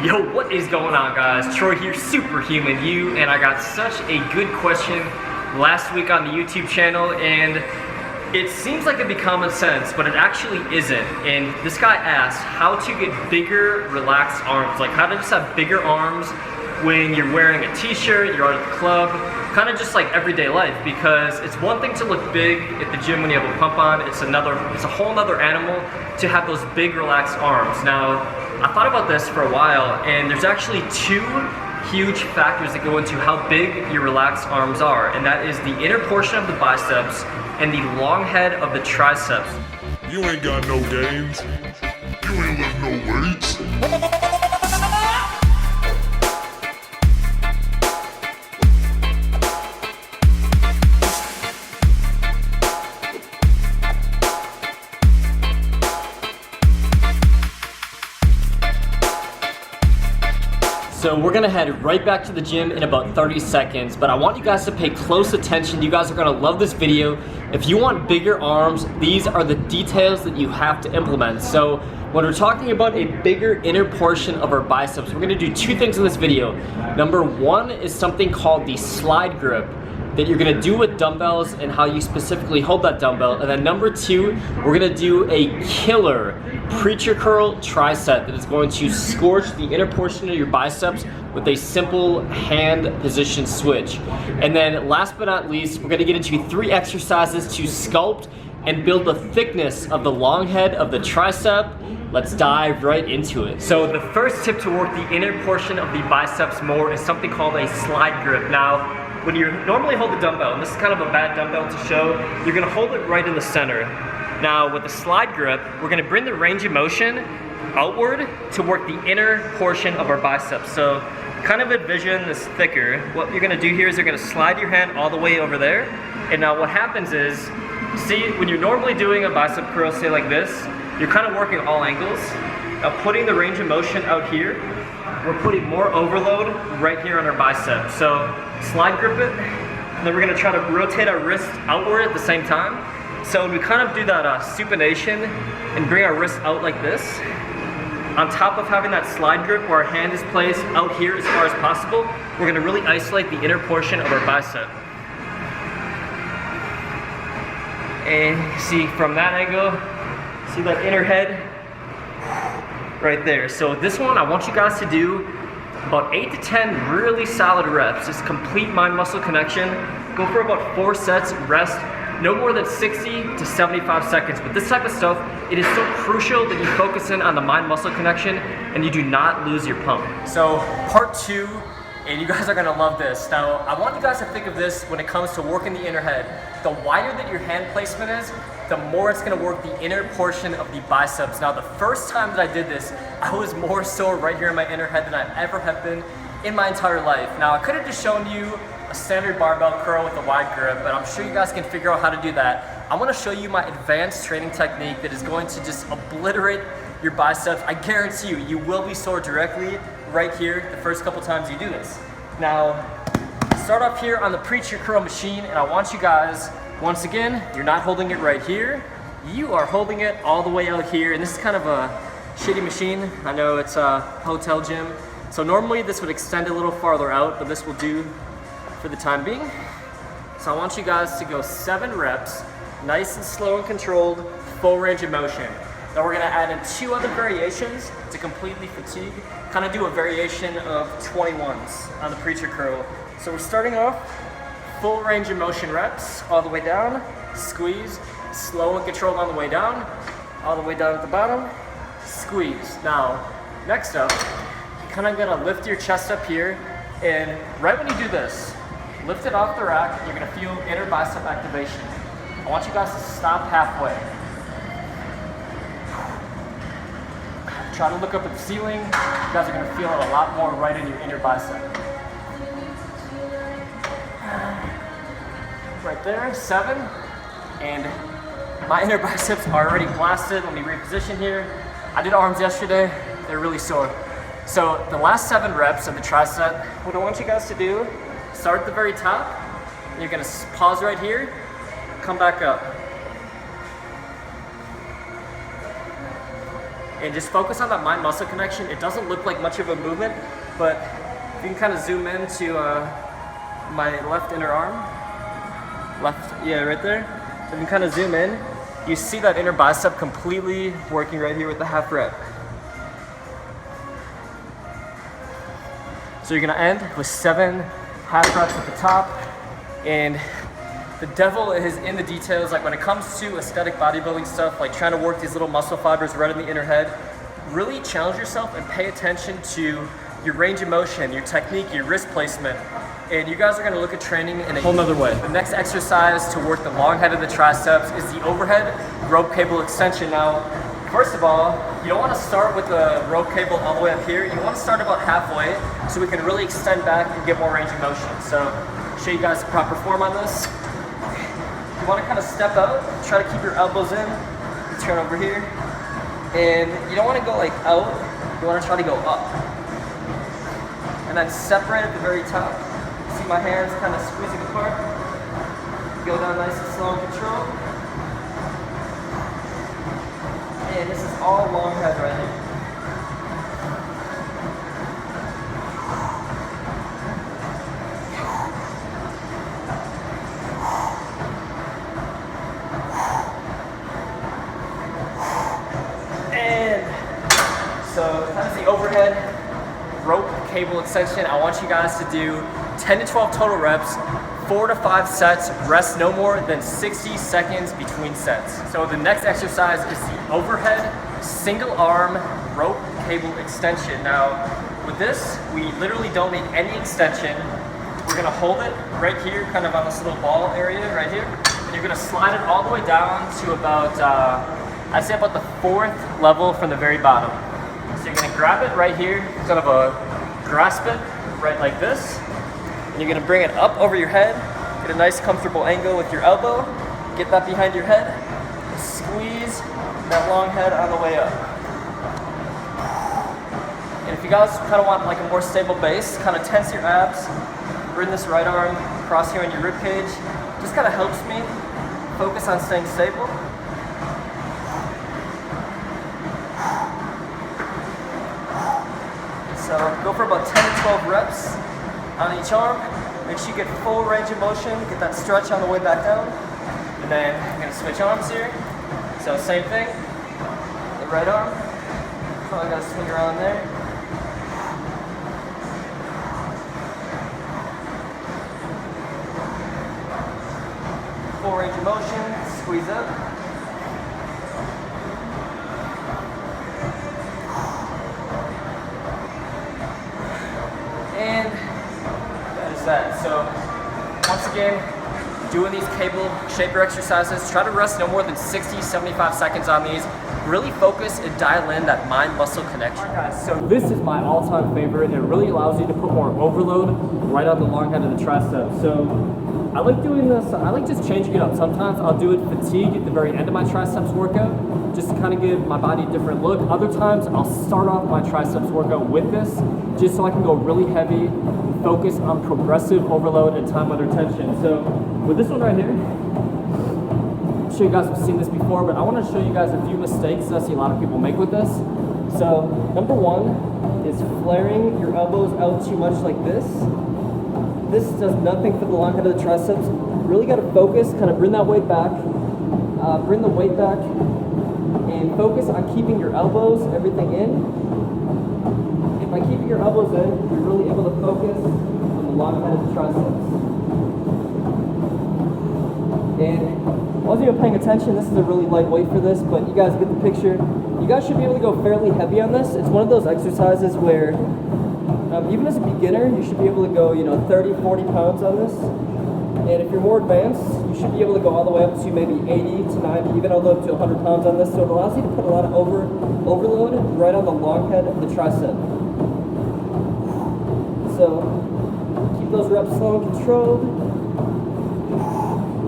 Yo, what is going on, guys? Troy here, Superhuman You, and I got such a good question last week on the YouTube channel, and it seems like it'd be common sense, but it actually isn't. And this guy asked how to get bigger, relaxed arms, like how to just have bigger arms when you're wearing a t-shirt, you're out at the club, kind of just like everyday life, because it's one thing to look big at the gym when you have a pump on, it's a whole nother animal to have those big relaxed arms. Now, I thought about this for a while, and there's actually two huge factors that go into how big your relaxed arms are, and that is the inner portion of the biceps and the long head of the triceps. You ain't got no gains. You ain't lift no weights. So we're gonna head right back to the gym in about 30 seconds, but I want you guys to pay close attention. You guys are gonna love this video. If you want bigger arms, these are the details that you have to implement. So when we're talking about a bigger inner portion of our biceps, we're gonna do two things in this video. Number one is something called the slide grip that you're gonna do with dumbbells and how you specifically hold that dumbbell. And then number two, we're gonna do a killer preacher curl tricep that is going to scorch the inner portion of your biceps with a simple hand position switch. And then last but not least, we're gonna get into 3 exercises to sculpt and build the thickness of the long head of the tricep. Let's dive right into it. So the first tip to work the inner portion of the biceps more is something called a slide grip. Now, when you normally hold the dumbbell, and this is kind of a bad dumbbell to show, you're gonna hold it right in the center. Now with the slide grip, we're gonna bring the range of motion outward to work the inner portion of our biceps. So kind of envision this thicker. What you're gonna do here is you're gonna slide your hand all the way over there. And now what happens is, see, when you're normally doing a bicep curl, say like this, you're kind of working all angles. Now putting the range of motion out here, we're putting more overload right here on our bicep. So slide grip it, and then we're gonna try to rotate our wrist outward at the same time. So when we kind of do that supination and bring our wrist out like this, on top of having that slide grip where our hand is placed out here as far as possible, we're gonna really isolate the inner portion of our bicep. And see from that angle, see that inner head right there. So this one, I want you guys to do about 8 to 10 really solid reps. Just complete mind-muscle connection. Go for about 4 sets, rest. No more than 60 to 75 seconds. With this type of stuff, it is so crucial that you focus in on the mind-muscle connection and you do not lose your pump. So part 2, and you guys are gonna love this. Now, I want you guys to think of this when it comes to working the inner head. The wider that your hand placement is, the more it's gonna work the inner portion of the biceps. Now, the first time that I did this, I was more sore right here in my inner head than I ever have been in my entire life. Now, I could have just shown you a standard barbell curl with a wide grip, but I'm sure you guys can figure out how to do that. I wanna show you my advanced training technique that is going to just obliterate your biceps. I guarantee you, you will be sore directly right here the first couple times you do this. Now, start off here on the preacher curl machine, and I want you guys, once again, you're not holding it right here. You are holding it all the way out here, and this is kind of a shitty machine. I know it's a hotel gym. So normally this would extend a little farther out, but this will do for the time being. So I want you guys to go 7 reps, nice and slow and controlled, full range of motion. Then we're gonna add in 2 other variations to completely fatigue. Kind of do a variation of 21s on the preacher curl. So we're starting off full range of motion reps, all the way down, squeeze, slow and controlled on the way down, all the way down at the bottom, squeeze. Now, next up, you're kind of gonna lift your chest up here, and right when you do this, lift it off the rack, you're gonna feel inner bicep activation. I want you guys to stop halfway. Try to look up at the ceiling. You guys are gonna feel it a lot more right in your inner bicep. Right there, 7. And my inner biceps are already blasted. Let me reposition here. I did arms yesterday. They're really sore. So the last 7 reps of the tricep, what I want you guys to do, start at the very top. You're gonna pause right here, come back up. and just focus on that mind muscle connection. It doesn't look like much of a movement, but if you can kind of zoom in to my left inner arm, right there. So if you kind of zoom in, you see that inner bicep completely working right here with the half rep. So you're gonna end with 7 half reps at the top, and the devil is in the details. Like when it comes to aesthetic bodybuilding stuff, like trying to work these little muscle fibers right in the inner head, really challenge yourself and pay attention to your range of motion, your technique, your wrist placement. And you guys are gonna look at training in a whole nother way. The next exercise to work the long head of the triceps is the overhead rope cable extension. Now, first of all, you don't wanna start with the rope cable all the way up here. You wanna start about halfway so we can really extend back and get more range of motion. So, I'll show you guys the proper form on this. You wanna kind of step out, try to keep your elbows in, turn over here. And you don't wanna go like out, you wanna try to go up. And then separate at the very top. See my hands kind of squeezing apart. Go down nice and slow and controlled. And this is all long head right here. And so that is the overhead rope cable extension. I want you guys to do 10 to 12 total reps, 4 to 5 sets, rest no more than 60 seconds between sets. So the next exercise is the overhead single arm rope cable extension. Now with this, we literally don't need any extension. We're gonna hold it right here, kind of on this little ball area right here. And you're gonna slide it all the way down to about, I'd say about the 4th level from the very bottom. So you're gonna grab it right here, kind of grasp it right like this. And you're gonna bring it up over your head, get a nice comfortable angle with your elbow, get that behind your head, and squeeze that long head on the way up. And if you guys kind of want like a more stable base, kind of tense your abs, bring this right arm across here on your rib cage. Just kind of helps me focus on staying stable. So go for about 10 to 12 reps on each arm. Make sure you get full range of motion, get that stretch on the way back down. And then I'm gonna switch arms here. So same thing, the right arm. Probably gotta swing around there. Full range of motion, squeeze up. And that is that. So once again, doing these cable shaper exercises, try to rest no more than 60, 75 seconds on these. Really focus and dial in that mind-muscle connection. Alright guys, so this is my all-time favorite. It really allows you to put more overload right on the long head of the tricep. So I like doing this, I like just changing it up. Sometimes I'll do it fatigue at the very end of my triceps workout, just to kind of give my body a different look. Other times I'll start off my triceps workout with this, just so I can go really heavy, focus on progressive overload and time under tension. So with this one right here, I'm sure you guys have seen this before, but I want to show you guys a few mistakes that I see a lot of people make with this. So number one is flaring your elbows out too much like this. This does nothing for the long head of the triceps. Really got to focus, kind of bring that weight back, bring the weight back, and focus on keeping your elbows, everything in. And by keeping your elbows in, you're really able to focus on the long head of the triceps. And while you're paying attention, this is a really light weight for this, but you guys get the picture. You guys should be able to go fairly heavy on this. It's one of those exercises where even as a beginner, you should be able to go, 30, 40 pounds on this. And if you're more advanced, you should be able to go all the way up to maybe 80 to 90, even all the way up to 100 pounds on this. So it allows you to put a lot of overload right on the long head of the tricep. So keep those reps slow and controlled.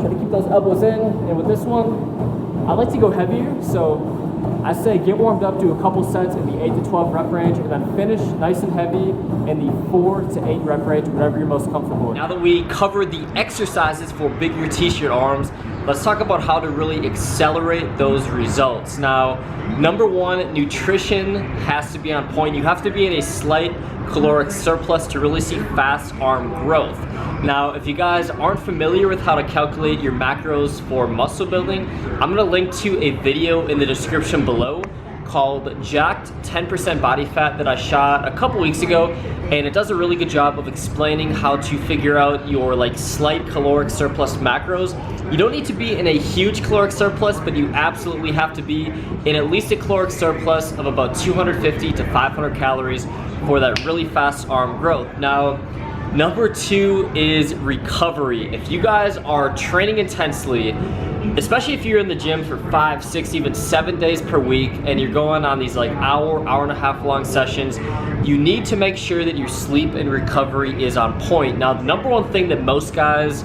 Try to keep those elbows in. And with this one, I like to go heavier. So I say get warmed up, do a couple sets in the 8 to 12 rep range, and then finish nice and heavy in the 4 to 8 rep range, whatever you're most comfortable with. Now that we covered the exercises for bigger t-shirt arms, let's talk about how to really accelerate those results. Now, number one, nutrition has to be on point. You have to be in a slight caloric surplus to really see fast arm growth. Now, if you guys aren't familiar with how to calculate your macros for muscle building, I'm gonna link to a video in the description below called Jacked 10% Body Fat that I shot a couple weeks ago, and it does a really good job of explaining how to figure out your like slight caloric surplus macros. You don't need to be in a huge caloric surplus, but you absolutely have to be in at least a caloric surplus of about 250 to 500 calories for that really fast arm growth. Now, number two is recovery. If you guys are training intensely, especially if you're in the gym for 5, 6, even 7 days per week, and you're going on these like hour and a half long sessions, you need to make sure that your sleep and recovery is on point. Now, the number one thing that most guys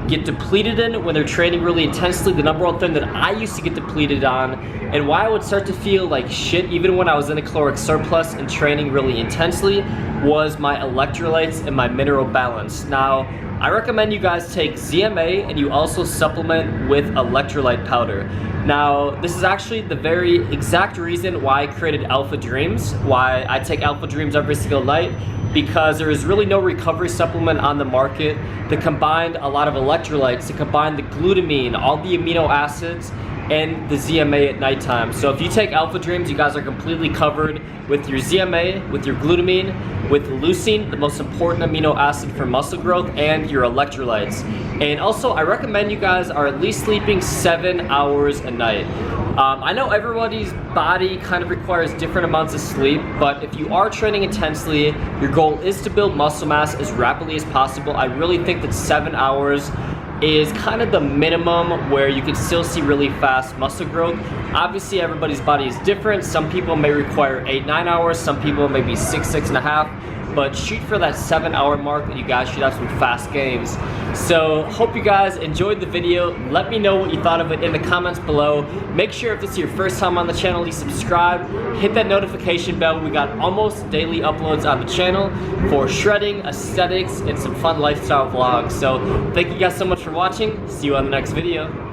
get depleted in when they're training really intensely, the number one thing that I used to get depleted on, and why I would start to feel like shit even when I was in a caloric surplus and training really intensely, was my electrolytes and my mineral balance. Now, I recommend you guys take ZMA and you also supplement with electrolyte powder. Now, this is actually the very exact reason why I created Alpha Dreams, why I take Alpha Dreams every single night, because there is really no recovery supplement on the market that combined a lot of electrolytes, to combine the glutamine, all the amino acids, and the ZMA at nighttime. So if you take Alpha Dreams, you guys are completely covered with your ZMA, with your glutamine, with leucine, the most important amino acid for muscle growth, and your electrolytes. And also, I recommend you guys are at least sleeping 7 hours a night. I know everybody's body kind of requires different amounts of sleep, but if you are training intensely, your goal is to build muscle mass as rapidly as possible. I really think that 7 hours is kind of the minimum where you can still see really fast muscle growth. Obviously, everybody's body is different. Some people may require 8, 9 hours. Some people maybe 6, 6.5. But shoot for that 7 hour mark and you guys should have some fast gains. So hope you guys enjoyed the video. Let me know what you thought of it in the comments below. Make sure if this is your first time on the channel, you subscribe, hit that notification bell. We got almost daily uploads on the channel for shredding, aesthetics, and some fun lifestyle vlogs. So thank you guys so much for watching. See you on the next video.